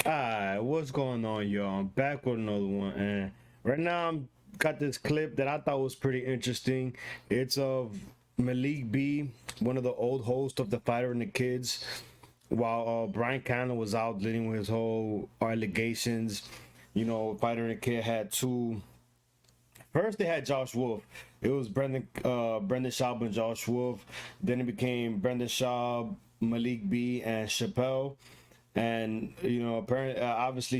Alright, what's going on, y'all? I'm back with another one, and right now I'm got this clip that I thought was pretty interesting. It's of Malik B, one of the old hosts of the Fighter and the Kids, while Brian Cannon was out dealing with his whole allegations. Fighter and the Kid had two. First, they had Josh Wolf. It was Brendan Schaub and Josh Wolf. Then it became Brendan Schaub, Malik B, and Chappelle. And apparently, obviously,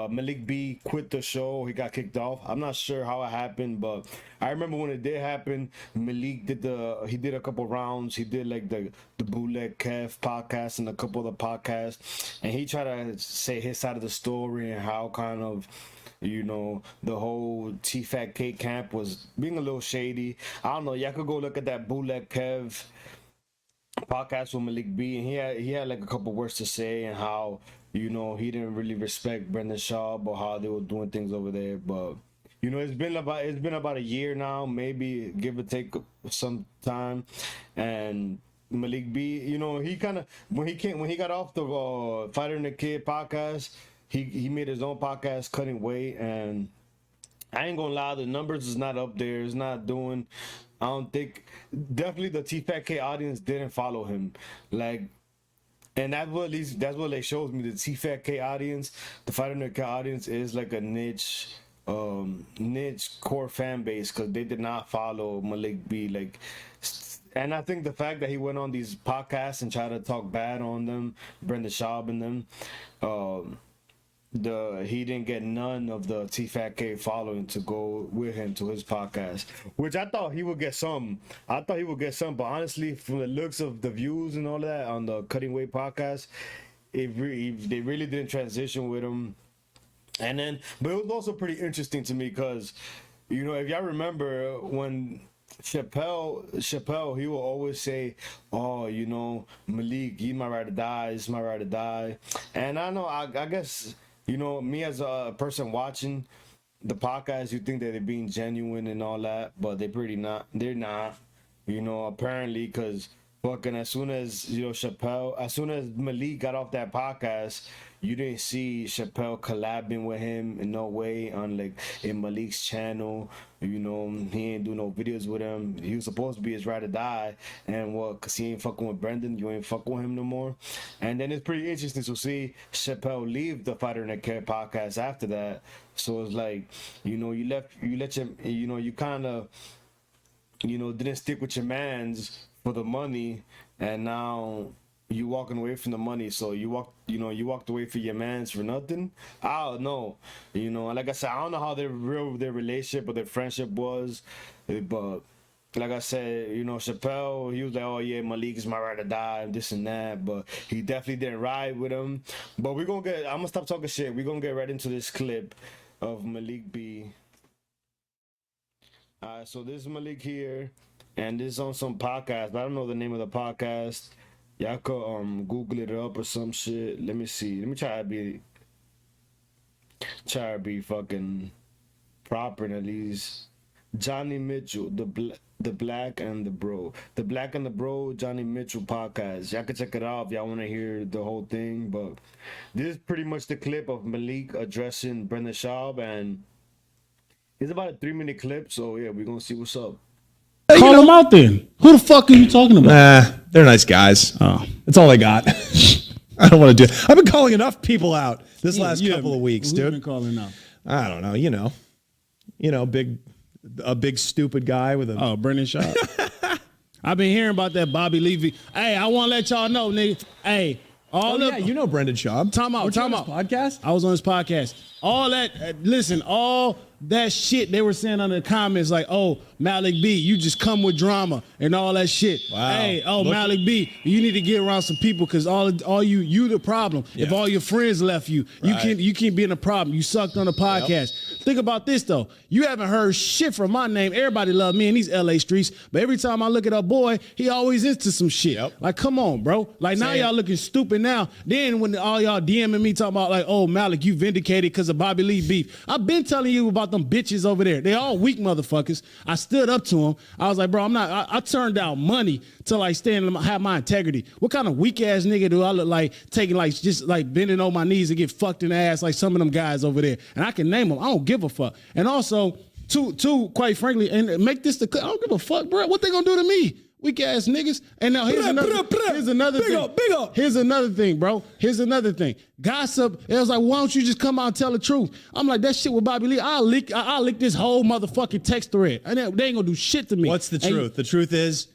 Malik B quit the show. He got kicked off. I'm not sure how it happened, but I remember when it did happen. Malik did a couple rounds. He did like the Bootleg Kev podcast and a couple of the podcasts, and he tried to say his side of the story and how kind of the whole T-Fat K camp was being a little shady. I don't know. Y'all could go look at that Bootleg Kev podcast with Malik B, and he had like a couple words to say and how he didn't really respect Brendan Schaub or how they were doing things over there. But it's been about a year now, maybe give or take some time, and Malik B, he kind of when he got off the Fighter and the Kid podcast, he made his own podcast, Cutting Weight, and I ain't gonna lie, the numbers is not up there. It's not doing. I don't think. Definitely, the T-Fat K audience didn't follow him. Like, and that's what like shows me. The T-Fat K audience, the Fighter and the Kid audience, is like a niche core fan base because they did not follow Malik B. Like, and I think the fact that he went on these podcasts and tried to talk bad on them, Brendan Schaub and them, he didn't get none of the T-Fat K following to go with him to his podcast, which I thought he would get some. But honestly, from the looks of the views and all that on the Cutting Weight podcast, they really didn't transition with him. And then, but it was also pretty interesting to me because, if y'all remember when Chappelle, he will always say, "Oh, Malik, he's my ride or die. It's my ride or die." And I know, I guess. Me as a person watching the podcast, you think that they're being genuine and all that, but they're not, apparently, because fucking as soon as, as soon as Malik got off that podcast, you didn't see Chappelle collabing with him in no way on like in Malik's channel. He ain't do no videos with him. He was supposed to be his ride or die, and cause he ain't fucking with Brendan, you ain't fucking with him no more. And then it's pretty interesting to see Chappelle leave the Fighter and the Kid podcast after that. So it's like, you kind of, didn't stick with your mans for the money, and now you walking away from the money, so you walked away for your mans for nothing. I don't know, like I said, I don't know how their relationship or their friendship was, but like I said, Chappelle, he was like, "Oh yeah, Malik is my ride or die," and this and that, but he definitely didn't ride with him. But I'm gonna stop talking shit. We're gonna get right into this clip of Malik B. Alright, so this is Malik here, and this is on some podcast, but I don't know the name of the podcast. Y'all could Google it up or some shit. Let me see. Let me try to be fucking proper and at least. Johnny Mitchell, the Black and the Bro, Johnny Mitchell podcast. Y'all can check it out if y'all want to hear the whole thing. But this is pretty much the clip of Malik addressing Brendan Schaub, and it's about a 3-minute clip. So yeah, we're gonna see what's up. Call them out then. Who the fuck are you talking about? Nah, they're nice guys. Oh. That's all I got. I don't want to do it. I've been calling enough people out this last couple of weeks, dude. Who's been calling out? I don't know. A big stupid guy with a. Oh, Brendan Schaub. I've been hearing about that Bobby Levy. Hey, I want to let y'all know, nigga. Hey, Brendan Schaub. Time out. Podcast? I was on his podcast. All that shit they were saying under the comments, like, "Oh, Malik B, you just come with drama and all that shit." Wow. Hey, Malik B, you need to get around some people because all you the problem. Yeah. If all your friends left you, you can't be in a problem. You sucked on the podcast. Yep. Think about this though. You haven't heard shit from my name. Everybody love me in these LA streets, but every time I look at a boy, he always into some shit. Yep. Like, come on, bro. Like now y'all looking stupid now. Then when all y'all DMing me talking about like, oh Malik, you vindicated because of Bobby Lee beef. I've been telling you about them bitches over there. They all weak motherfuckers. I stood up to them. I was like, bro, I turned down money to like stand and have my integrity. What kind of weak ass nigga do I look like taking like just like bending on my knees and get fucked in the ass like some of them guys over there? And I can name them. I don't give a fuck. And also, two, quite frankly, and make this the I don't give a fuck, bro. What they gonna do to me? Weak ass niggas. And now here's another thing. Big up. Here's another thing, bro. Here's another thing. Gossip. It was like, why don't you just come out and tell the truth? I'm like, that shit with Bobby Lee. I'll leak this whole motherfucking text thread. And they ain't gonna do shit to me. What's the truth? The truth is,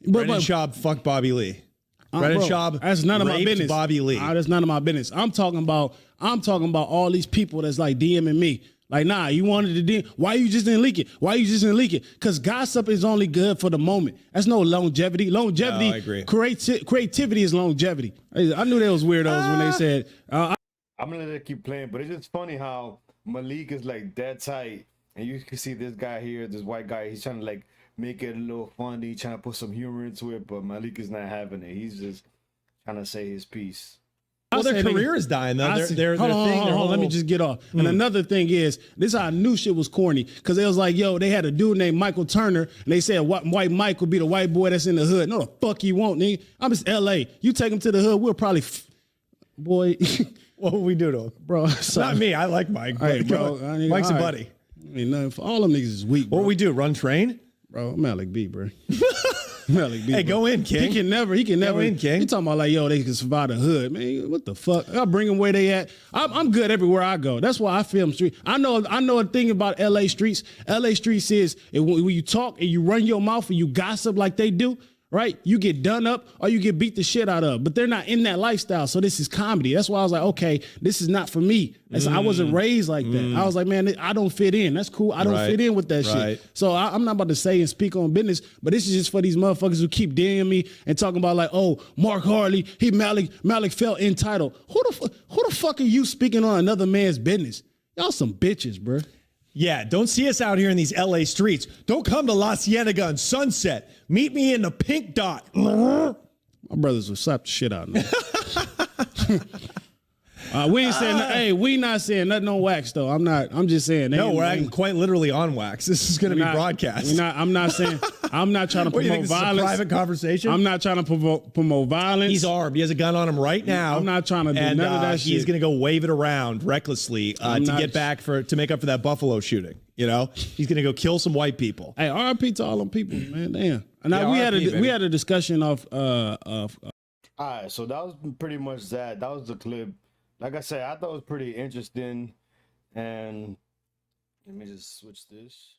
Brendan Schaub fucked Bobby Lee. Brendan Schaub. That's none of my business. Bobby Lee. That's none of my business. I'm talking about all these people that's like DMing me. Like, nah, you wanted to DM. Why you just didn't leak it? Because gossip is only good for the moment. That's no longevity. Longevity, I agree. Creativity is longevity. I knew they was weirdos when they said. I'm gonna let it keep playing, but it's just funny how Malik is like dead tight, and you can see this guy here, this white guy. He's trying to like make it a little funny, trying to put some humor into it, but Malik is not having it. He's just trying to say his piece. Well, their career is dying though. Hold on, let me just get off. And another thing is, this is how I knew shit was corny. Because it was like, yo, they had a dude named Michael Turner, and they said white Mike would be the white boy that's in the hood. No, the fuck you won't, nigga. I'm just LA. You take him to the hood, we'll probably, boy. What would we do to him? Bro, not me. I like Mike. Hey, bro. Mike's a buddy. I mean, nothing for all them niggas is weak, bro. What we do? Run train? Bro, I'm Malik B, bro. Malik B, hey, bro. go in, King. He can never. Go in, King. He talking about like, yo, they can survive the hood, man. What the fuck? I bring them where they at. I'm good everywhere I go. That's why I film street. I know a thing about LA streets. LA streets is when you talk and you run your mouth and you gossip like they do, right? You get done up or you get beat the shit out of. But they're not in that lifestyle. So this is comedy. That's why I was like, okay, this is not for me. I wasn't raised like that. I was like, man, I don't fit in. That's cool. I don't fit in with that shit. So I'm not about to say and speak on business, but this is just for these motherfuckers who keep DMing me and talking about like, oh, Mark Harley, Malik felt entitled. Who the fuck are you speaking on another man's business? Y'all some bitches, bro. Yeah, don't see us out here in these LA streets. Don't come to La Cienega and Sunset. Meet me in the Pink Dot. My brothers will slap the shit out of me. We ain't saying, hey, we not saying nothing on wax though. I'm just saying. No, we're acting quite literally on wax. This is going to be broadcast. I'm not saying, I'm not trying to promote violence. This is a private conversation? I'm not trying to promote violence. He's armed. He has a gun on him right now. I'm not trying to do none of that shit. He's going to go wave it around recklessly to get back to make up for that Buffalo shooting. You know, he's going to go kill some white people. Hey, RIP to all them people, man. Damn. And now we had a discussion of all right, so that was pretty much that. That was the clip. Like I said, I thought it was pretty interesting, and let me just switch this.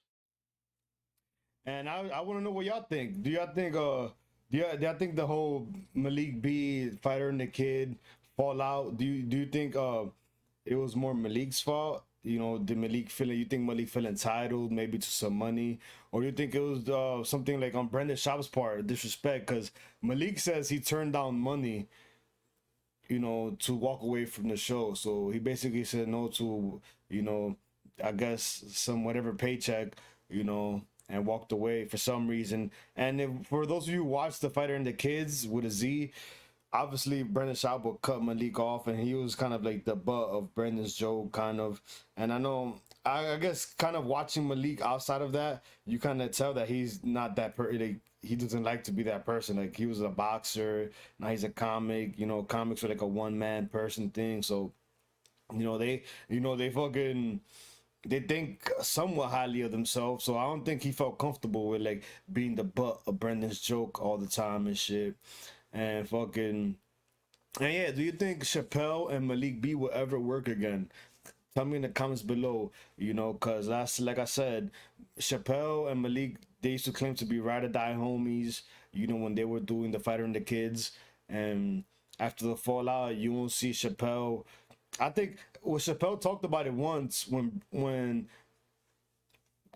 And I want to know what y'all think. Do y'all think do y'all think the whole Malik B fighter and the kid fallout? Do you think it was more Malik's fault? You know, did Malik you think Malik feel entitled maybe to some money, or do you think it was something like on Brendan Schaub's part, disrespect? Because Malik says he turned down money, you know, to walk away from the show. So he basically said no to, you know, I guess some whatever paycheck, you know, and walked away for some reason. And for those of you who watched The Fighter and the Kids with a Z, obviously Brendan Schaub would cut Malik off, and he was kind of like the butt of Brendan's joke, kind of. And I know, I guess kind of watching Malik outside of that, you kind of tell that he's not that he doesn't like to be that person. Like, he was a boxer, now he's a comic. You know, comics are like a one-man person thing. So, they think somewhat highly of themselves. So I don't think he felt comfortable with like being the butt of Brendan's joke all the time and shit. And yeah, do you think Chappelle and Malik B will ever work again? Tell me in the comments below, you know, because that's, like I said, Chappelle and Malik, they used to claim to be ride or die homies, you know, when they were doing The Fighter and the Kids. And after the fallout, you won't see Chappelle. I think Chappelle talked about it once when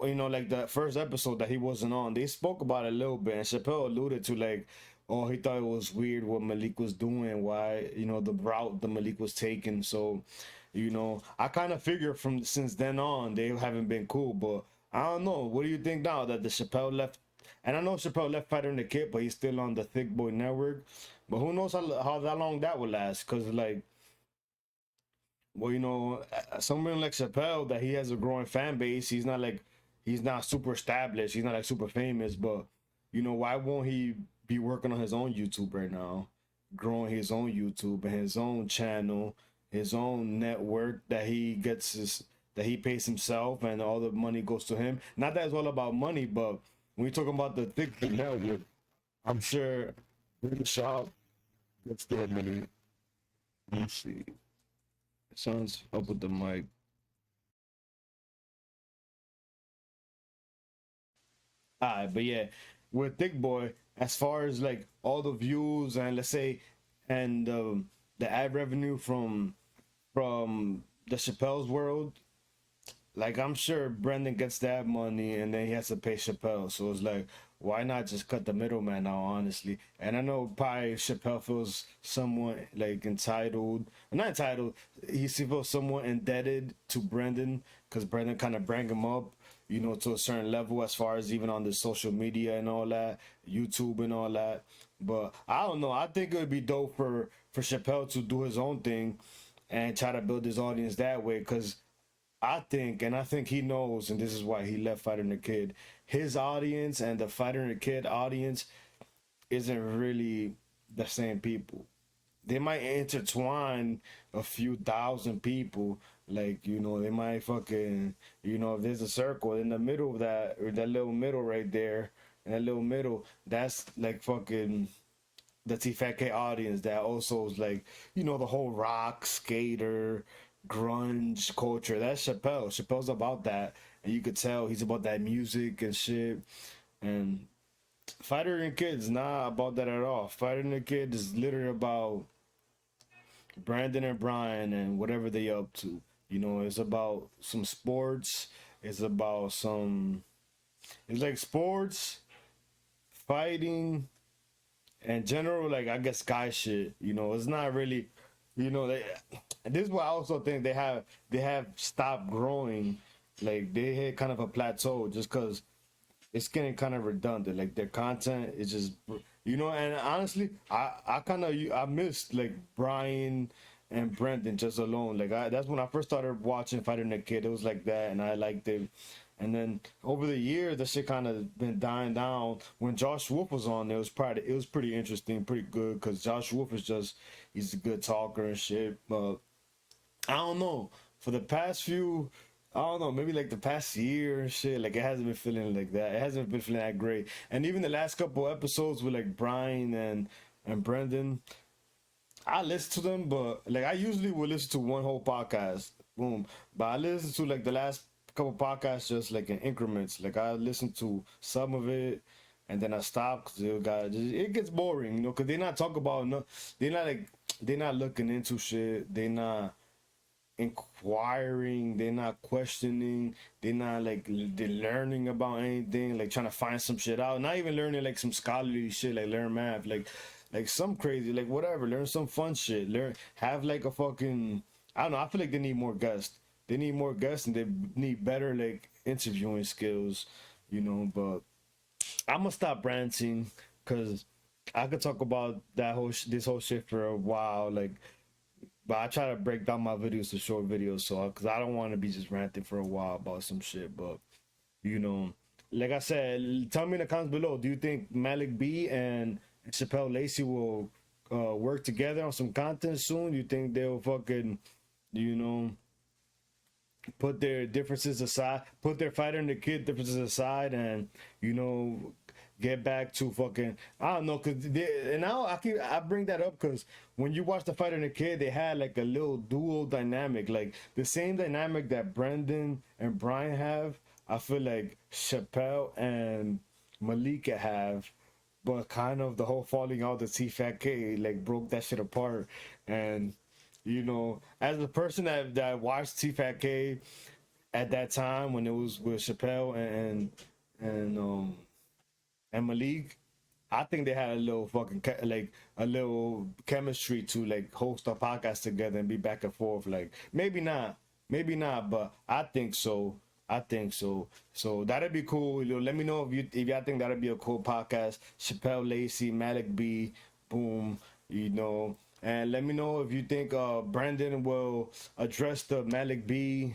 you know, like the first episode that he wasn't on, they spoke about it a little bit, and Chappelle alluded to like, oh, he thought it was weird what Malik was doing, why, you know, the route that Malik was taking. So You know, I kind of figure from since then on they haven't been cool. But I don't know. What do you think now that the Chappelle left? And I know Chappelle left Fighter and the Kid, but he's still on the Thick Boy Network. But who knows how that long that will last? Cause like, well, you know, someone like Chappelle, that he has a growing fan base. He's not super established. He's not like super famous. But you know, why won't he be working on his own YouTube right now, growing his own YouTube and his own channel, his own network that he pays himself, and all the money goes to him. Not that it's all about money, but when you're talking about the thick network, I'm sure Brendan Schaub gets their money. Let's see. Sounds up with the mic. Alright, but yeah, with Thick Boy, as far as like all the views and let's say, and the ad revenue from the Chappelle's world, like I'm sure Brendan gets that money and then he has to pay Chappelle. So it's like, why not just cut the middleman out, honestly? And I know probably Chappelle feels somewhat like entitled, not entitled, he feels somewhat indebted to Brendan because Brendan kind of bring him up, you know, to a certain level as far as even on the social media and all that, YouTube and all that. But I don't know. I think it would be dope for Chappelle to do his own thing and try to build his audience that way because and I think he knows, and this is why he left Fighter and the Kid. His audience and the Fighter and the Kid audience isn't really the same people. They might intertwine a few thousand people, like you know, they might fucking, you know, if there's a circle in the middle of that, or that little middle right there, and that little middle, that's like fucking the T-Fat-K audience that also is like, you know, the whole rock, skater, grunge culture. That's Chappelle. Chappelle's about that. And you could tell he's about that music and shit. And Fighter and Kid's not about that at all. Fighter and the Kid is literally about Brandon and Brian and whatever they up to. You know, it's about some sports. It's about some, it's like sports, fighting, in general, like I guess guy shit, you know, it's not really, you know, this is what I also think they have stopped growing, like they hit kind of a plateau just because it's getting kind of redundant. Like their content is just, you know, and honestly, I kind of I missed like Brian and Brendan just alone. Like that's when I first started watching Fighting the Kid. It was like that, and I liked it. And then over the years, the shit kind of been dying down. When Josh Wolf was on, it was pretty interesting, pretty good, because Josh Wolf is just he's a good talker and shit. But I don't know. For the past few, I don't know, maybe like the past year and shit, like it hasn't been feeling like that. It hasn't been feeling that great. And even the last couple episodes with like Brian and Brendan, I listen to them, but like I usually will listen to one whole podcast, boom. But I listen to like the last couple podcasts just like in increments. Like I listen to some of it, and then I stop because it gets boring, you know, because they're not talking about no, they're not looking into shit. They're not inquiring, they're not questioning, they're not like they're learning about anything, like trying to find some shit out, not even learning like some scholarly shit, like learn math, like some crazy, like whatever, learn some fun shit, learn, have like a fucking, I don't know, I feel like they need more guests, and they need better like interviewing skills, you know. But I'm gonna stop ranting because I could talk about this whole shit for a while, like, but I try to break down my videos to short videos, so because I don't want to be just ranting for a while about some shit. But you know, like I said, tell me in the comments below. Do you think Malik B and Chappelle Lacey will work together on some content soon? You think they'll fucking, you know, put their differences aside, put their Fighter and the Kid differences aside, and you know, get back to fucking, I don't know, cause and now I bring that up because when you watch the Fighter and the Kid, they had like a little dual dynamic, like the same dynamic that Brendan and Brian have. I feel like Chappelle and Malika have, but kind of the whole falling out of T-Fat-K like broke that shit apart. And you know, as a person that watched T-Fat-K at that time when it was with Chappelle and and Malik, I think they had a little fucking like a little chemistry to like host a podcast together and be back and forth. Like maybe not, but I think so. I think so. So that'd be cool. You know, let me know if y'all think that'd be a cool podcast. Chappelle Lacey, Malik B, boom. You know, and let me know if you think Brendan will address the Malik B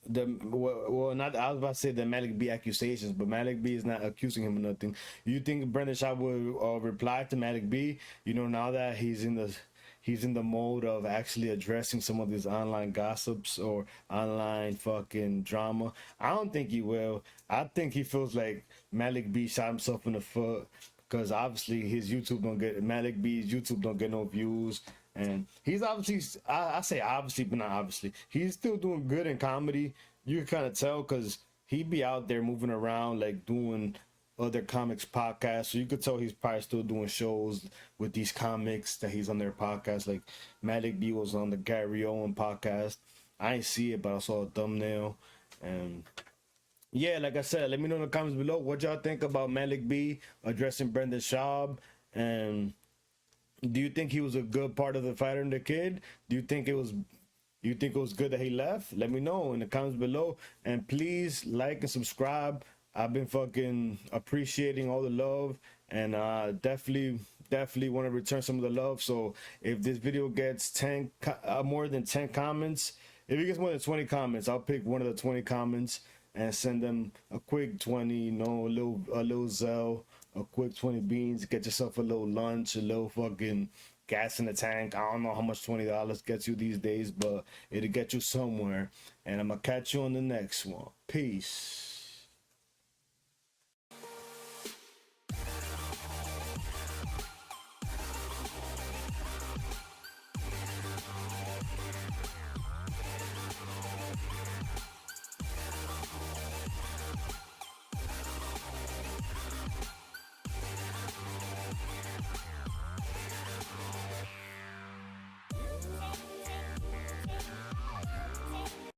not I was about to say the Malik B accusations, but Malik B is not accusing him of nothing. You think Brendan Schaub will reply to Malik B? You know, now that he's in the mode of actually addressing some of these online gossips or online fucking drama. I don't think he will. I think he feels like Malik B shot himself in the foot because obviously Malik B's YouTube don't get no views. And he's obviously, I say obviously, but not obviously. He's still doing good in comedy. You can kind of tell because he be out there moving around, like doing other comics podcasts. So you could tell he's probably still doing shows with these comics that he's on their podcast. Like Malik B was on the Gary Owen podcast. I ain't see it, but I saw a thumbnail. And yeah, like I said, let me know in the comments below what y'all think about Malik B addressing Brendan Schaub. And do you think he was a good part of the Fighter and the Kid? Do you think it was good that he left? Let me know in the comments below. And please like and subscribe. I've been fucking appreciating all the love, and definitely want to return some of the love. So if this video gets more than 10 comments, if it gets more than 20 comments, I'll pick one of the 20 comments and send them a quick 20, you know, a little Zell, a quick 20 beans, get yourself a little lunch, a little fucking gas in the tank. I don't know how much $20 gets you these days, but it'll get you somewhere. And I'm gonna catch you on the next one. Peace.